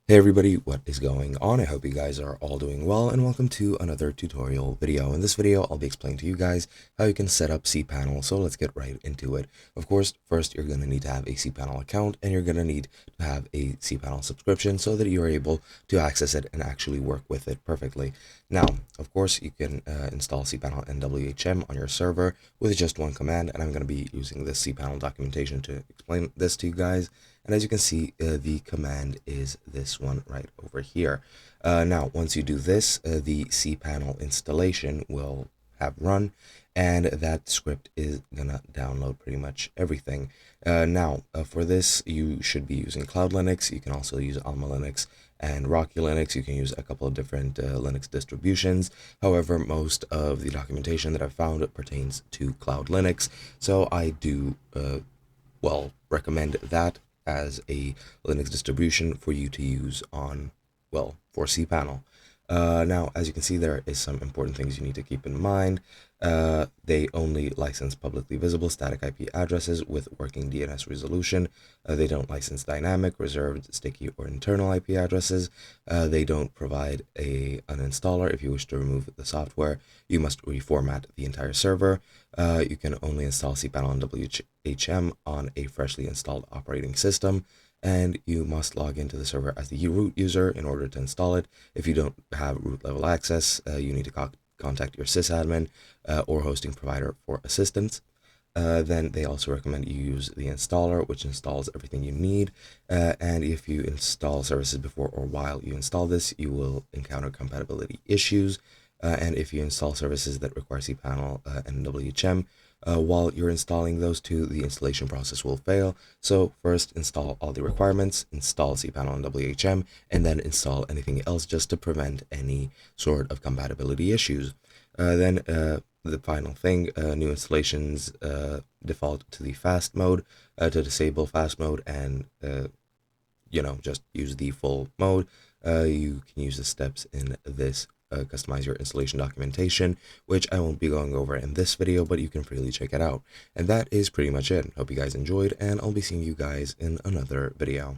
Hey everybody, what is going on? I hope you guys are all doing well and welcome to another tutorial video. In this video, I'll be explaining to you guys how you can set up cPanel. So let's get right into it. Of course, first you're going to need to have a cPanel account and you're going to need to have a cPanel subscription so that you're able to access it and actually work with it perfectly. Now, of course, you can install cPanel and WHM on your server with just one command, and I'm going to be using this cPanel documentation to explain this to you guys. And as you can see, the command is this one right over here. Now, once you do this, the cPanel installation will have run, and that script is gonna download pretty much everything. Now, for this, you should be using Cloud Linux. You can also use Alma Linux and Rocky Linux. You can use a couple of different Linux distributions. However, most of the documentation that I've found pertains to Cloud Linux, so I do recommend that as a Linux distribution for you to use on, for cPanel. Now, as you can see, there is some important things you need to keep in mind. They only license publicly visible static IP addresses with working DNS resolution. They don't license dynamic, reserved, sticky, or internal IP addresses. They don't provide an uninstaller. If you wish to remove the software, you must reformat the entire server. You can only install cPanel and WHM on a freshly installed operating system, and you must log into the server as the root user in order to install it. If you don't have root level access, you need to contact your sysadmin or hosting provider for assistance. Then they also recommend you use the installer, which installs everything you need. And if you install services before or while you install this, you will encounter compatibility issues. And if you install services that require cPanel and WHM, while you're installing those two, the installation process will fail. So first install all the requirements, install cPanel and WHM, and then install anything else just to prevent any sort of compatibility issues. Then the final thing, new installations default to the fast mode. To disable fast mode and just use the full mode, you can use the steps in this customize your installation documentation, which I won't be going over in this video, but you can freely check it out. And that is pretty much it. Hope you guys enjoyed, and I'll be seeing you guys in another video.